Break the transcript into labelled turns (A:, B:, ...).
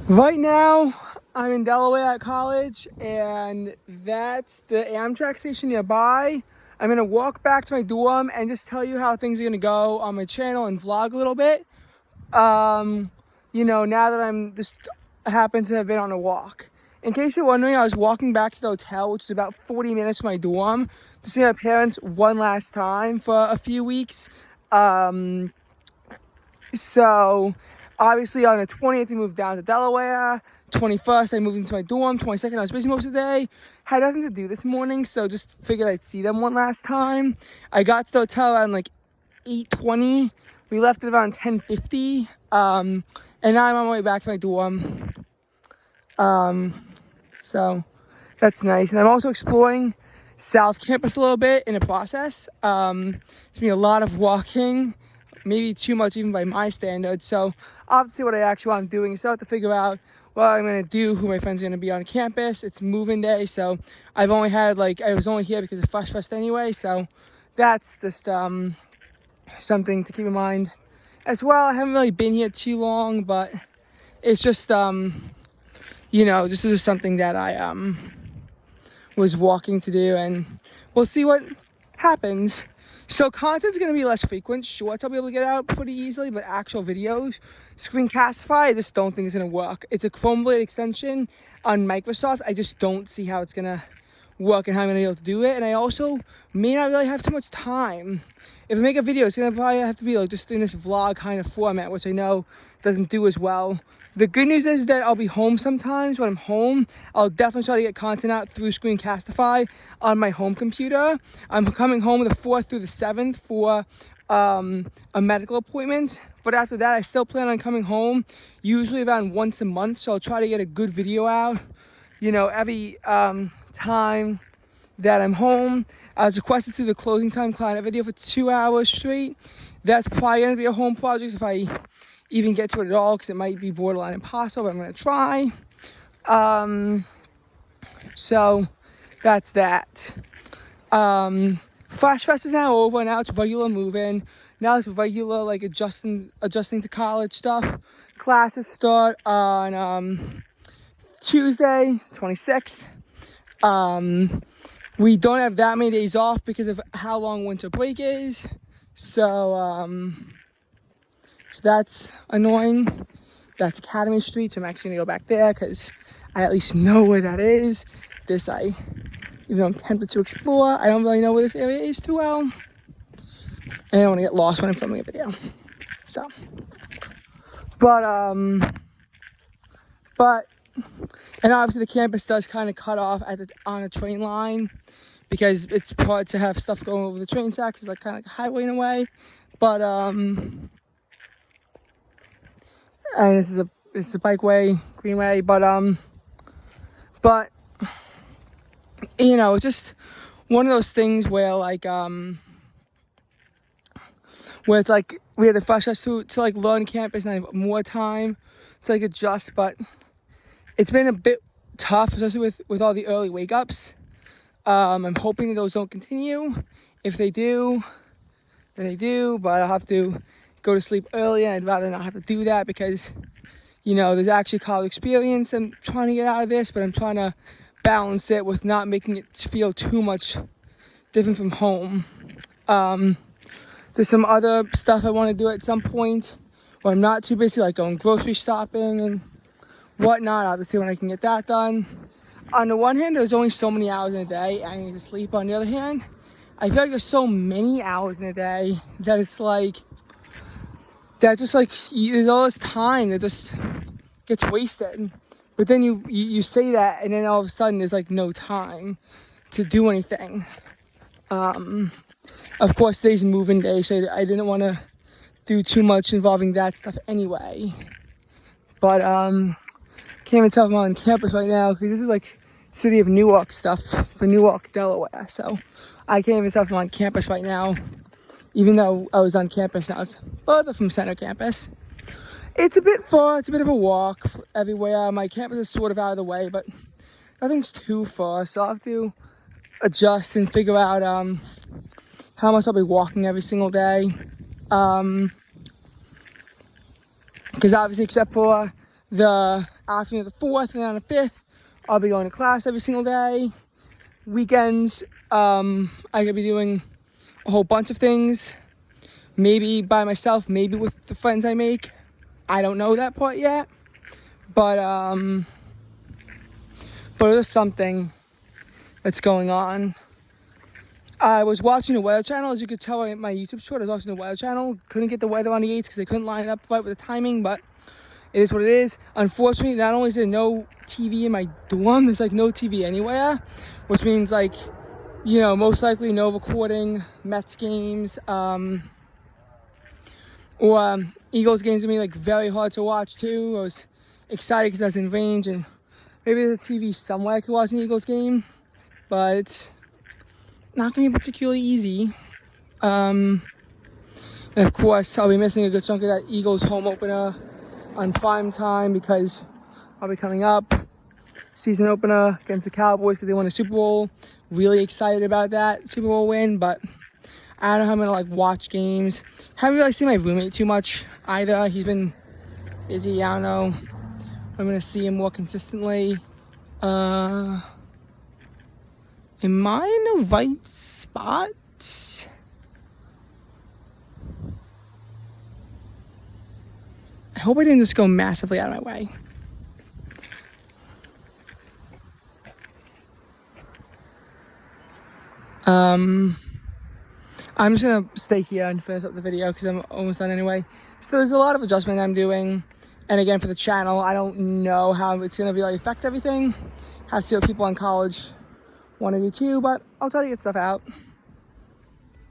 A: Right now, I'm in Delaware at college, and that's the Amtrak station nearby. I'm gonna walk back to my dorm and just tell you how things are gonna go on my channel and vlog a little bit. Now that I'm just happen to have been on a walk. In case you're wondering, I was walking back to the hotel, which is about 40 minutes from my dorm, to see my parents one last time for a few weeks. So obviously on the 20th, we moved down to Delaware. 21st, I moved into my dorm. 22nd, I was busy most of the day. Had nothing to do this morning, so just figured I'd see them one last time. I got to the hotel around like 8:20. We left at around 10:50. And now I'm on my way back to my dorm. So that's nice. And I'm also exploring South Campus a little bit in the process. It's been a lot of walking, maybe too much even by my standards. So obviously what I actually want doing is start to figure out what I'm gonna do, who my friends are gonna be on campus. It's moving day, so I was only here because of Fresh Fest anyway. So that's just something to keep in mind as well. I haven't really been here too long, but it's just this is just something that I was walking to do, and we'll see what happens. So content's gonna be less frequent. Shorts I'll be able to get out pretty easily, but actual videos, Screencastify, I just don't think it's gonna work. It's a Chrome Blade extension on Microsoft. I just don't see how it's gonna work and how I'm gonna be able to do it. And I also may not really have too much time. If I make a video, it's gonna probably have to be like just in this vlog kind of format, which I know doesn't do as well. The good news is that I'll be home sometimes. When I'm home, I'll definitely try to get content out through Screencastify on my home computer. I'm coming home the 4th through the 7th for a medical appointment. But after that, I still plan on coming home, usually around once a month. So I'll try to get a good video out, every time that I'm home. I was requested to do the closing time client video for 2 hours straight. That's probably gonna be a home project if I even get to it at all, because it might be borderline impossible, but I'm gonna try. So that's that. Fresh Fest is now over. Now it's regular moving. Now it's regular like adjusting to college stuff. Classes start on Tuesday, 26th. We don't have that many days off because of how long winter break is. So that's annoying. That's Academy Street, so I'm actually gonna go back there because I at least know where that is. Even though I'm tempted to explore, I don't really know where this area is too well. And I don't want to get lost when I'm filming a video. So, and obviously the campus does kind of cut off on a train line because it's hard to have stuff going over the train tracks. It's like kind of like a highway in a way. But and it's a bikeway, greenway, but it's just one of those things where where it's like we had the Fresh Fest to like learn campus and I have more time to like adjust, but it's been a bit tough, especially with all the early wake ups. I'm hoping that those don't continue. If they do, then they do, but I'll have to go to sleep early, and I'd rather not have to do that because there's actually college experience I'm trying to get out of this, but I'm trying to balance it with not making it feel too much different from home. There's some other stuff I want to do at some point where I'm not too busy, like going grocery shopping and whatnot. I'll just see when I can get that done. On the one hand, there's only so many hours in a day I need to sleep. On the other hand, I feel like there's so many hours in a day that it's like, there's all this time that just gets wasted. But then you say that, and then all of a sudden there's like no time to do anything. Of course, today's moving day, so I didn't want to do too much involving that stuff anyway. But can't even tell if I'm on campus right now because this is like city of Newark stuff for Newark, Delaware. So I can't even tell if I'm on campus right now, even though I was on campus now. It's further from center campus. It's a bit far. It's a bit of a walk everywhere. My campus is sort of out of the way, but nothing's too far. So I'll have to adjust and figure out how much I'll be walking every single day. Because obviously, except for the afternoon of the 4th, and then on the 5th, I'll be going to class every single day. Weekends, I could be doing a whole bunch of things. Maybe by myself, maybe with the friends I make. I don't know that part yet. But there's something that's going on. I was watching the Weather Channel. As you could tell by my YouTube short, I was watching the Weather Channel. Couldn't get the weather on the 8th because they couldn't line it up right with the timing, but it is what it is. Unfortunately, not only is there no TV in my dorm, there's like no TV anywhere, which means like, you know, most likely no recording Mets games, or Eagles games are gonna be like very hard to watch too. I was excited because I was in range, and maybe there's a TV somewhere I could watch an Eagles game, but it's not gonna be particularly easy. And of course, I'll be missing a good chunk of that Eagles home opener on prime time because I'll be coming up. Season opener against the Cowboys because they won a Super Bowl. Really excited about that Super Bowl win, but I don't know how I'm gonna like watch games. Haven't really seen my roommate too much either. He's been busy. I don't know. I'm gonna see him more consistently. Am I in the right spot? I hope I didn't just go massively out of my way. I'm just gonna stay here and finish up the video because I'm almost done anyway. So there's a lot of adjustment I'm doing, and again for the channel, I don't know how it's gonna really affect everything. Have to see what people in college want to do too, but I'll try to get stuff out.